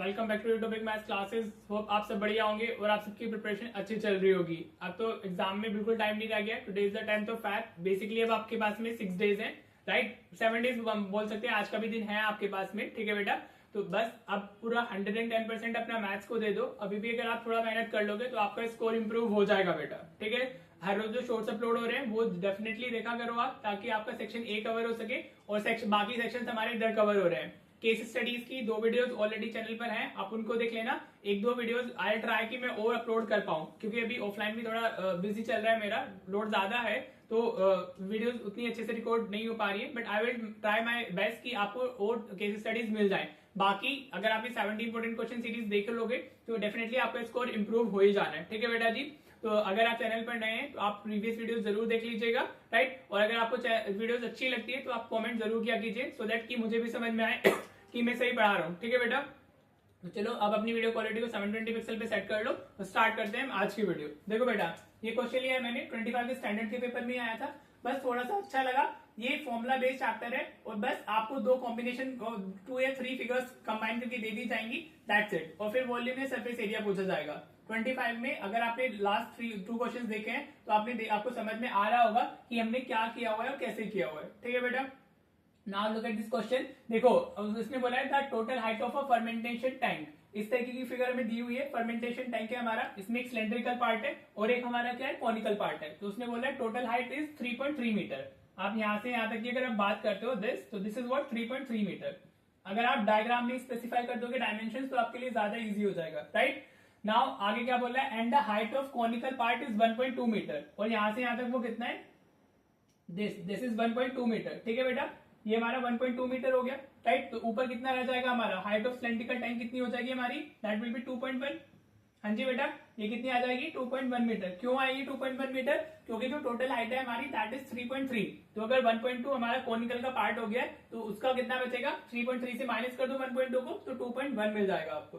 Welcome back to topic maths classes. Hope आप सब बढ़िया होंगे और आप सबकी प्रिपरेशन अच्छी चल रही होगी। अब तो एग्जाम में बिल्कुल टाइम नहीं रह गया। Today is the 10th of Feb. Basically अब आपके पास में 6 डेज हैं, राइट? 7 डेज बोल सकते हैं, आज का भी दिन है आपके पास में, ठीक है बेटा? तो बस अब पूरा 110% अपना मैथ्स को दे दो। अभी भी अगर आप थोड़ा मेहनत कर लोगे तो आपका स्कोर इंप्रूव हो जाएगा बेटा, ठीक है? हर रोज जो शॉर्ट्स अपलोड हो रहे हैं वो डेफिनेटली देखा करो आप, ताकि आपका सेक्शन ए कवर हो सके और बाकी सेक्शन हमारे इधर कवर हो रहे हैं। केस स्टडीज की 2 वीडियोस ऑलरेडी चैनल पर हैं, आप उनको देख लेना। 1-2 वीडियोस आई ट्राई कि मैं और अपलोड कर पाऊं, क्योंकि अभी ऑफलाइन भी थोड़ा बिजी चल रहा है, मेरा लोड ज्यादा है, तो वीडियोस उतनी अच्छे से रिकॉर्ड नहीं हो पा रही है। But I will try my best कि आपको और केस स्टडीज मिल जाए। बाकी अगर आप ये 70 इंपोर्टेंट क्वेश्चन सीरीज देख लोगे तो डेफिनेटली आपका स्कोर इंप्रूव हो ही जाना है, ठीक है बेटा जी? तो अगर आप चैनल पर नए हैं तो आप प्रीवियस वीडियोस जरूर देख लीजिएगा, राइट? और अगर आपको वीडियोस अच्छी लगती है तो आप कमेंट जरूर किया कीजिए, सो दैट कि मुझे भी समझ में आए कि मैं सही पढ़ा रहा हूँ, ठीक है बेटा? तो चलो अब अपनी वीडियो क्वालिटी को 720 पिक्सल पे सेट कर लो तो स्टार्ट करते हैं आज की वीडियो। देखो बेटा, ये क्वेश्चन लिया है मैंने 25 के स्टैंडर्ड के पेपर में आया था। बस थोड़ा सा अच्छा लगा, ये फॉर्मुला बेस्ड चैप्टर है और बस आपको 2 कॉम्बिनेशन 2 या 3 फिगर्स कंबाइन करके दे दी जाएंगी, दैट्स इट। और फिर वॉल्यूम में सरफेस एरिया पूछा जाएगा। 25 में अगर आपने लास्ट 2 क्वेश्चन देखे हैं तो आपको समझ में आ रहा होगा कि हमने क्या किया हुआ है और कैसे किया हुआ है, ठीक है बेटा? Now look at this question. देखो इसने बोला है the total height of a fermentation tank. इस तरीके की फिगर हमें दी हुई है। फर्मेंटेशन टैंक है हमारा, इसमें एक सिलेंड्रिकल पार्ट है और एक हमारा क्या है, कॉनिकल पार्ट है। तो उसने बोला है टोटल हाइट इज 3.3 मीटर। आप यहां से यहां तक की अगर आप बात करते हो दिस, तो दिस इज व्हाट 3.3 मीटर। अगर आप डायग्राम में स्पेसिफाई कर दोगे डायमेंशन तो आपके लिए ज्यादा इजी हो जाएगा, राइट? नाउ आगे क्या बोला है, and the height of conical part is 1.2 metre. और यहां से यहां तक वो कितना है, दिस इज 1.2 मीटर, ठीक है बेटा? ये हमारा 1.2 मीटर हो गया, राइट? तो ऊपर कितना रह जाएगा हमारा, हाइट ऑफ सिलेंड्रिकल टैंक कितनी हो जाएगी हमारी, दैट विल बी 2.1। हाँ जी बेटा, ये कितनी आ जाएगी, 2.1 मीटर। क्यों आएगी 2.1 मीटर? क्योंकि जो टोटल हाइट है हमारी दैट इज 3.3। तो अगर 1.2 हमारा कॉनिकल का पार्ट हो गया तो उसका कितना बचेगा, 3.3 से माइनस कर दो 1.2 को तो 2.1 मिल जाएगा आपको,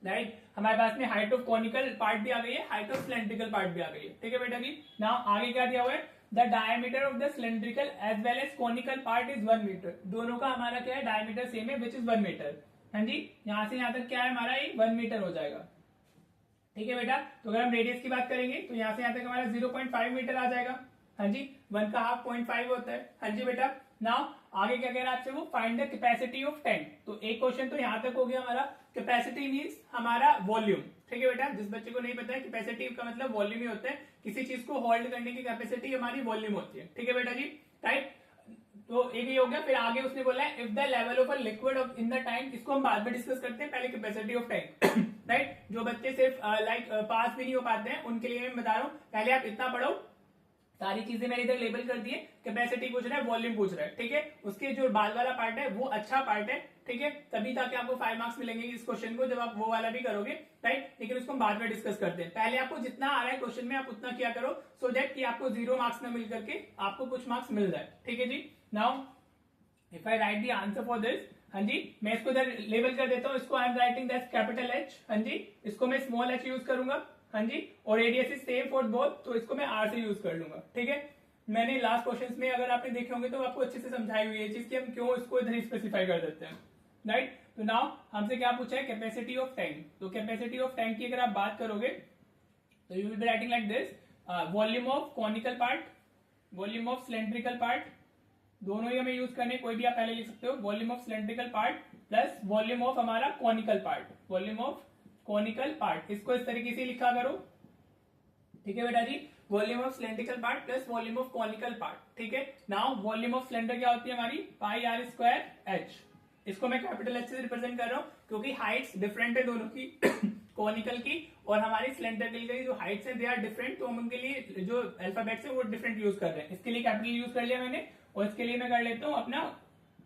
राइट? हमारे पास में हाइट ऑफ कॉनिकल पार्ट भी आ गई है, हाइट ऑफ सिलेंड्रिकल पार्ट भी आ गई है, ठीक है बेटा जी? नाउ आगे क्या दिया हुआ है, the diameter of the cylindrical as well as conical part is 1 metre. दोनों का हमारा क्या है, डायमीटर सेम है, विच इज 1 मीटर। हाँ जी, यहां से यहां तक क्या है हमारा, ये 1 मीटर हो जाएगा, ठीक है बेटा? तो अगर हम रेडियस की बात करेंगे तो यहां से यहां तक हमारा 0.5 मीटर आ जाएगा। हाँ जी, 1 का हाफ 0.5 होता है। हाँ जी बेटा, नाउ आगे क्या कह रहा है आपसे, वो find the capacity of tank. तो एक क्वेश्चन तो यहां तक हो गया हमारा। कैपेसिटी मीन्स हमारा वॉल्यूम, ठीक है बेटा? जिस बच्चे को नहीं पता है, कैपेसिटी का मतलब वॉल्यूम ही होता है। किसी चीज को होल्ड करने की कैपेसिटी हमारी वॉल्यूम होती है, ठीक है बेटा जी? राइट? तो एक ही हो गया। फिर आगे उसने बोला है if the level of a liquid in the tank, इसको हम बाद में डिस्कस करते हैं, पहले कैपेसिटी ऑफ टैंक, राइट? जो बच्चे सिर्फ पास भी नहीं हो पाते हैं उनके लिए मैं बता रहा हूँ, पहले आप इतना पढ़ो। सारी चीजें मैंने इधर लेबल कर दी है। कैपेसिटी पूछ रहा है, वॉल्यूम पूछ रहा है, ठीक है? उसके जो बाद वाला पार्ट है वो अच्छा पार्ट है, ठीक है? तभी ताकि आपको 5 मार्क्स मिलेंगे इस क्वेश्चन को जब आप वो वाला भी करोगे, राइट? लेकिन उसको हम बाद में डिस्कस करते हैं। पहले आपको जितना आ रहा है क्वेश्चन में आप उतना किया करो, सो दैट कि आपको 0 मार्क्स में मिल करके आपको कुछ मार्क्स मिल जाए, ठीक है जी? Now if I write the answer for this, हाँ जी, मैं इसको इधर लेबल कर देता हूँ। इसको I am writing that's capital H, हाँ जी। इसको मैं स्मॉल एच यूज करूंगा, हाँ जी। और radius is same for both, तो इसको मैं आर से यूज कर लूंगा, ठीक है? मैंने लास्ट क्वेश्चंस में अगर आपने देखे होंगे तो आपको अच्छे से समझाई हुई है चीज कि हम क्यों इसको इधर स्पेसिफाई कर देते हैं, राइट? तो नाउ हमसे क्या पूछा है, कैपेसिटी ऑफ टैंक। तो कैपेसिटी ऑफ टैंक की अगर आप बात करोगे तो you will be writing like this, volume of conical part, volume of cylindrical part, दोनों ही हमें यूज करने, कोई भी आप पहले लिख सकते हो। Volume of cylindrical part plus volume of हमारा conical part, volume of conical part. इसको इस तरीके से लिखा करो, ठीक है बेटा जी? Volume of cylindrical part plus volume of conical part, ठीक है? नाउ वॉल्यूम ऑफ सिलेंडर क्या होती है हमारी, पाई आर स्क्वायर एच। इसको मैं कैपिटल एच से रिप्रेजेंट कर रहा हूं क्योंकि हाइट्स डिफरेंट है दोनों की कॉनिकल की और हमारी सिलेंडर की जो हाइट्स है दे आर डिफरेंट, तो हम उनके लिए जो अल्फाबेट्स है वो डिफरेंट यूज कर रहे हैं। इसके लिए कैपिटल यूज कर लिया मैंने और इसके लिए मैं कर लेता हूं अपना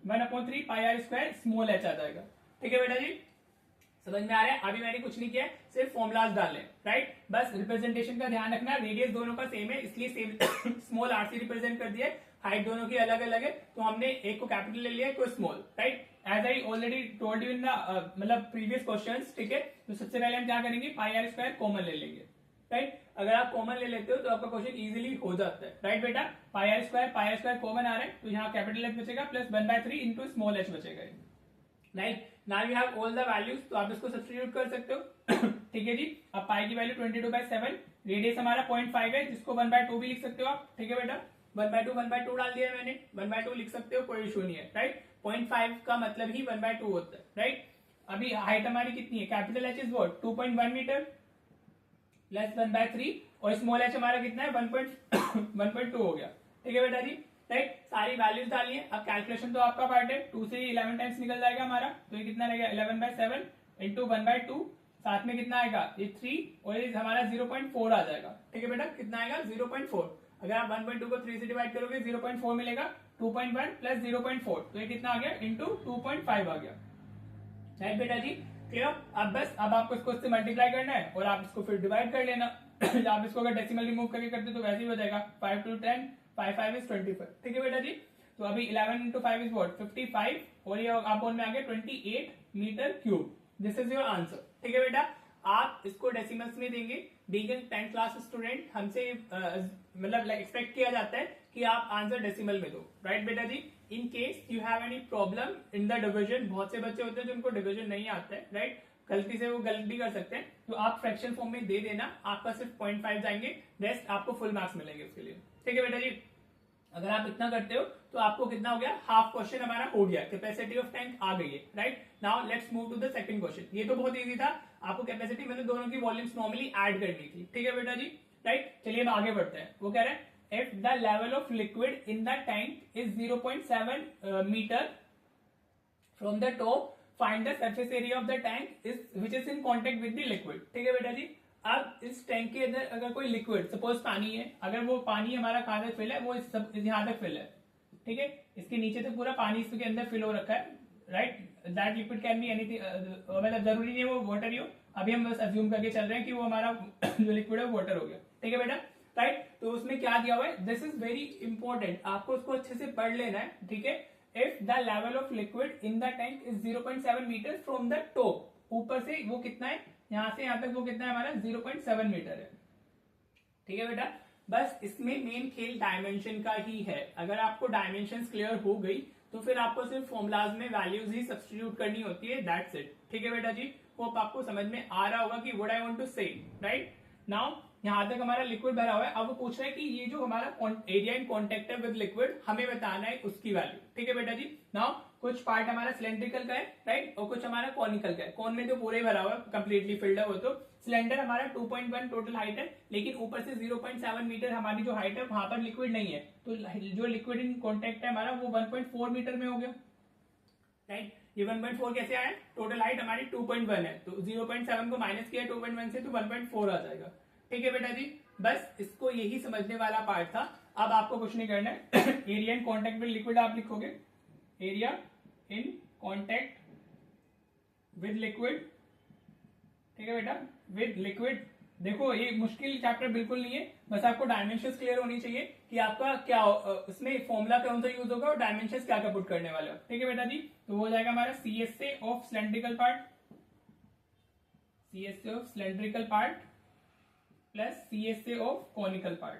1/3 पाई आर स्क्वायर स्मॉल एच आ जाएगा, ठीक है बेटा जी? समझ में आ रहा है? अभी मैंने कुछ नहीं किया, सिर्फ फॉर्मुलाज डाले, राइट? बस रिप्रेजेंटेशन का ध्यान रखना, रेडियस दोनों का सेम है इसलिए सेम स्मॉल आर से रिप्रेजेंट कर दिया। हाइट दोनों की अलग अलग है तो हमने एक को कैपिटल ले लिया, एक को small, right? As I already told you in the मतलब प्रीवियस क्वेश्चंस, ठीक है? तो सबसे पहले हम क्या करेंगे, पाई आर स्क्वायर कॉमन ले लेंगे, राइट? अगर आप कॉमन ले लेते हो तो आपका क्वेश्चन इजीली हो जाता है, राइट बेटा? पाई आर स्क्वायर कॉमन आ रहा है तो यहाँ कैपिटल एच बचेगा प्लस 1/3 इंटू स्मॉल एच बचेगा, right. Now you have all the values, तो आप इसको सब्स्टिट्यूट कर सकते हो। ठीक है जी। अब पाई की वैल्यू 22/7, रेडियस हमारा 0.5 है, जिसको 1/2 भी लिख सकते हो आप। ठीक है बेटा, 1/2 डाल दिया मैंने, 1/2 लिख सकते हो, कोई इशू नहीं है। राइट, 0.5 का मतलब ही 1/2 होता है। राइट, अभी हाइट हमारी कितनी है, capital H is what 2.1 metre less 1/3, और स्मॉल एच हमारा कितना है 1.2 हो गया। ठीक है बेटा जी। राइट, सारी वैल्यूज डाली है। अब कैलकुलेशन तो आपका पार्ट है, 2 से 11 टाइम्स निकल जाएगा हमारा, तो ये कितना रहेगा 11/7 इंटू 1/2, साथ में कितना आएगा ये 3, और ये हमारा 0.4 आ जाएगा। ठीक है बेटा, कितना आएगा 0.4। अगर आप 1/2 को 3 से डिवाइड करोगे 0.4 मिलेगा, 2.1 प्लस 0.4, तो ये कितना आ गया इंटू 2.5 आ गया। राइट बेटा जी, क्लियर। अब आपको इसको इससे मल्टीप्लाई करना है और आप इसको फिर डिवाइड कर लेना। आप इसको अगर डेसिमल रिमूव करके करते तो वैसे ही हो जाएगा, 5 to 10, 5 5 is 25। ठीक है बेटा जी। तो अभी 11 into 5 is what 55, और ये आप में आ गया 28 metre cube. This is your answer. ठीक है बेटा, आप इसको डेसिमल्स में देंगे। बीइंग 10th क्लास स्टूडेंट, हमसे मतलब एक्सपेक्ट किया जाता है कि आप आंसर डेसिमल में दो। राइट बेटा जी। In case you have any problem in the division, बहुत से बच्चे होते हैं जिनको डिवीजन नहीं आता है, राइट, गलती से वो गलत भी कर सकते हैं, तो आप फ्रैक्शन फॉर्म में दे देना, आपका सिर्फ 0.5 जाएंगे, रेस्ट आपको फुल मार्क्स मिलेंगे उसके लिए। ठीक है बेटा जी। अगर आप इतना करते हो तो आपको कितना हो गया, हाफ क्वेश्चन हमारा हो गया, कैपेसिटी ऑफ टैंक आ गई है। Right, now let's move to the second question. ये तो बहुत इजी था, आपको कैपेसिटी मतलब दोनों की वॉल्यूम्स नॉर्मली ऐड करनी थी। ठीक है बेटा जी। राइट, चलिए अब आगे बढ़ते हैं। वो कह रहे हैं if the level of liquid in the tank is 0.7 meter from the top, find the surface area of the tank is which is in contact with the liquid। ठीक है बेटा जी। अब इस टैंक के अंदर अगर कोई लिक्विड, सपोज पानी है, अगर वो पानी हमारा कहां तक फिल है, वो यहां तक फिल है। ठीक है, इसके नीचे तक पूरा पानी इसके अंदर फिल हो रखा है। Right, that liquid can be anything, मतलब जरूरी नहीं है वो वाटर ही हो, अभी हम बस अज्यूम करके चल रहे हैं कि वो हमारा जो लिक्विड है वो वाटर हो गया। ठीक है बेटा। राइट, तो उसमें क्या दिया हुआ है, दिस इज वेरी इंपॉर्टेंट, आपको उसको अच्छे से पढ़ लेना है। ठीक है, if the level of liquid in the tank is 0.7 metre from the top, ऊपर से वो कितना है, यहां से यहां तक वो कितना है हमारा 0.7 मीटर है। ठीक है बेटा, बस इसमें मेन खेल डायमेंशन का ही है। अगर आपको डायमेंशन क्लियर हो गई तो फिर आपको सिर्फ फॉर्मुलाज में वैल्यूज ही सब्स्टिट्यूट करनी होती है, दैट्स इट। ठीक है बेटा जी, होप आपको समझ में आ रहा होगा कि व्हाट आई वांट टू से। राइट, नाउ यहां तक हमारा लिक्विड भरा हुआ है। अब वो पूछ रहा है कि ये जो हमारा एरिया इन कॉन्टेक्ट है विद लिक्विड, हमें बताना है उसकी वैल्यू। ठीक है बेटा जी। नाउ कुछ पार्ट हमारा सिलेंड्रिकल का है, राइट, और कुछ हमारा कॉनिकल का है। कॉन में तो पूरे ही भरा हुआ है, कंप्लीटली फिल्ड है वो तो। सिलेंडर हमारा 2.1 टोटल हाइट है, लेकिन ऊपर से 0.7 मीटर हमारी जो हाइट है वहां पर लिक्विड नहीं है, तो जो लिक्विड इन कॉन्टेक्ट है हमारा वो 1.4 मीटर में हो गया। राइट, ये 1.4 कैसे आया, टोटल हाइट हमारी 2.1 है, तो 0.7 को माइनस किया 2.1 से तो 1.4 आ जाएगा। ठीक है बेटा जी, बस इसको यही समझने वाला पार्ट था। अब आपको कुछ नहीं करना है। Area in contact with liquid आप लिखोगे, area in contact with liquid. ठीक है बेटा, विद लिक्विड। देखो ये मुश्किल चैप्टर बिल्कुल नहीं है, बस आपको डायमेंशंस क्लियर होनी चाहिए कि आपका क्या इसमें फॉर्मूला कौन सा यूज होगा और डायमेंशंस क्या क्या पुट करने वाले हो। ठीक है बेटा जी, तो वो हो जाएगा हमारा CSA of cylindrical part, CSA of cylindrical part plus CSA of conical part,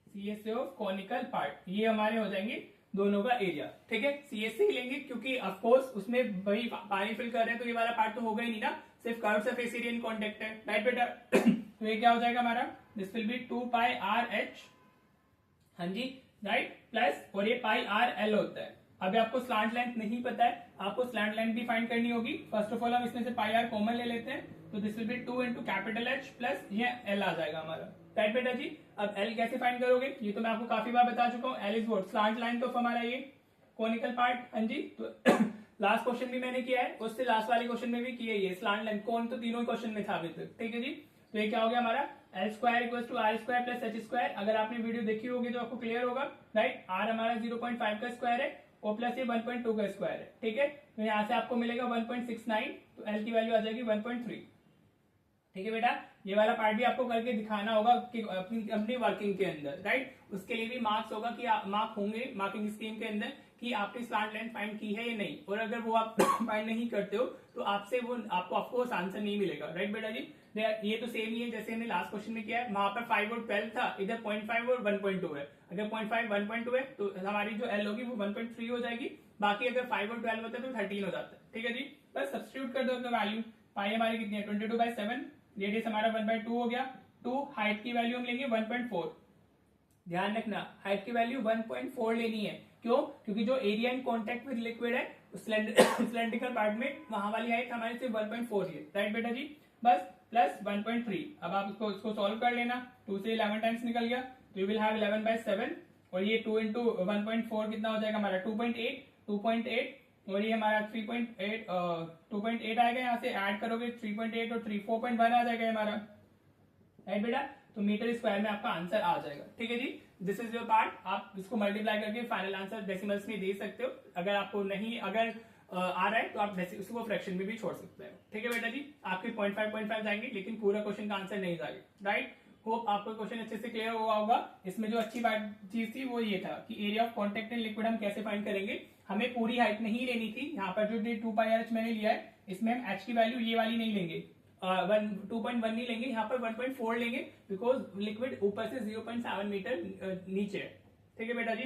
CSA of conical part, ये हमारे हो जाएंगे दोनों का एरिया। ठीक है, CSA ही लेंगे क्योंकि ऑफ कोर्स उसमें वही पानी फिल कर रहे हैं, तो ये वाला पार्ट तो होगा ही नहीं ना, सिर्फ curve surface area in contact है। राइट बेटा। तो ये क्या हो जाएगा हमारा, दिस विल बी 2πRH, हाँ जी, राइट, प्लस और ये πRL होता है। अभी आपको स्लैंट लेंथ नहीं पता है, आपको स्लैंट लेंथ भी फाइंड करनी होगी। फर्स्ट ऑफ ऑल हम इसमें से πR कॉमन ले लेते हैं, तो this will be 2 into capital H plus ये L आ जाएगा हमारा। राइट बेटा जी। अब L कैसे फाइंड करोगे, ये तो मैं आपको काफी बार बता चुका हूँ। L is what, slant line of हमारा ये कॉनिकल पार्ट, हाँ जी। तो लास्ट क्वेश्चन भी मैंने किया है, उससे लास्ट वाले क्वेश्चन में भी किया है स्लैंट लाइन, कौन तो तीनों क्वेश्चन में था अभी तक। ठीक है जी, तो ये क्या हो गया हमारा L square equal to R square plus H square. अगर आपने वीडियो देखी होगी तो आपको क्लियर होगा। राइट, R हमारा 0.5 का स्क्वायर है और प्लस ये 1.2 का स्क्वायर है। ठीक है, तो यहाँ से आपको मिलेगा 1.69, तो L की वैल्यू आ जाएगी 1.3। ठीक है बेटा, ये वाला पार्ट भी आपको करके दिखाना होगा कि अपनी वर्किंग के अंदर। राइट, उसके लिए भी मार्क्स होगा कि मार्क होंगे मार्किंग स्कीम के अंदर कि आपने स्लैंट लाइन फाइंड की है या नहीं, और अगर वो आप फाइंड नहीं करते हो तो आपसे वो आपको ऑफकोर्स आंसर नहीं मिलेगा। राइट बेटा जी, ये तो सेम ही है जैसे हमने लास्ट क्वेश्चन में किया है, वहां पर 5 और 12 था, इधर 0.5 और 1.2 है। अगर 0.5 1.2 है तो हमारी जो L होगी वो 1.3 हो जाएगी, बाकी अगर 5 और 12 होता है तो 13 हो जाता है। ठीक है जी, बस सब्स्टिट्यूट कर दो अपना वैल्यू। पाई हमारी कितनी है 22/7, रेडियस हमारा 1/2 हो गया। 2 हाइट की वैल्यू हम लेंगे 1.4। ध्यान रखना हाइट की वैल्यू 1.4 लेनी है। क्यों? क्योंकि जो area in contact with liquid है सिलेंड्रिकल पार्ट में वहां वाली हाइट हमारी सिर्फ 1.4 है। राइट बेटा जी, बस प्लस 1.3। अब आप इसको सॉल्व कर लेना। 2 से 11 टाइम्स निकल गया तो यू विल हैव 11/7 और ये 2 इंटू 1.4 कितना हो जाएगा हमारा 2.8 और ये हमारा 3.8 2.8 आएगा। यहाँ से ऐड करोगे 3.8 और 4.1 आ जाएगा हमारा। राइट बेटा, तो मीटर स्क्वायर में आपका आंसर आ जाएगा। ठीक है जी, दिस इज योर पार्ट। आप इसको मल्टीप्लाई करके फाइनल आंसर डेसिमल्स में दे सकते हो। अगर आपको नहीं अगर आ रहा है तो आप उसको फ्रैक्शन में भी छोड़ सकते हो। ठीक है बेटा जी, आपके 0.5 जाएंगे लेकिन पूरा क्वेश्चन का आंसर नहीं जाएगा। राइट, होप आपको क्वेश्चन अच्छे से क्लियर हुआ होगा। इसमें जो अच्छी बात चीज थी वो ये था कि area of contact in liquid हम कैसे फाइंड करेंगे। हमें पूरी हाइट नहीं लेनी थी। यहाँ पर जो 2πr मैंने लिया है इसमें हम h की वैल्यू ये वाली नहीं लेंगे, 2.1 नहीं लेंगे, यहाँ पर 1.4 लेंगे बिकॉज लिक्विड ऊपर से 0.7 मीटर नीचे है। ठीक है बेटा जी,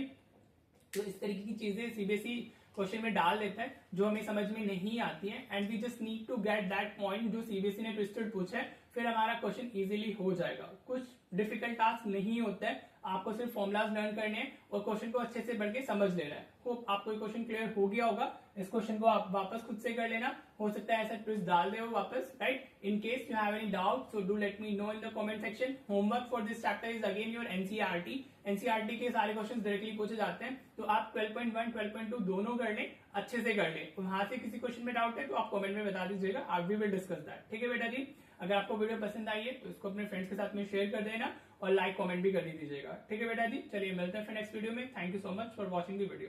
तो इस तरीके की चीजें सीबीएसई क्वेश्चन में डाल देता है जो हमें समझ में नहीं आती है and we just need to get that point जो सीबीएसई ने ट्विस्टेड पूछा है, फिर हमारा क्वेश्चन इजीली हो जाएगा। कुछ डिफिकल्ट टास्क नहीं होता है, आपको सिर्फ फॉर्मुलाज लर्न करने हैं और क्वेश्चन को अच्छे से बढ़ के समझ लेना है। होप आपको ये क्वेश्चन क्लियर हो गया होगा। इस क्वेश्चन को आप वापस खुद से कर लेना, हो सकता है ऐसा ट्विस्ट डाल दे हो वापस। Right, in case you have any doubt so do let me know in the comment section. Homework for this chapter is again your NCERT. NCERT के सारे क्वेश्चन डायरेक्टली पूछे जाते हैं, तो आप 12.1 12.2 दोनों कर लें, अच्छे से कर लें। वहां से किसी क्वेश्चन में डाउट है तो आप कमेंट में बता दीजिएगा, आप भी विल डिस्कस दैट। ठीक है बेटा जी, अगर आपको वीडियो पसंद आई है तो इसको अपने फ्रेंड्स के साथ में शेयर कर देना और लाइक कमेंट भी कर दीजिएगा। ठीक है बेटा जी, चलिए मिलते हैं फिर नेक्स्ट वीडियो में। Thank you so much for watching the video.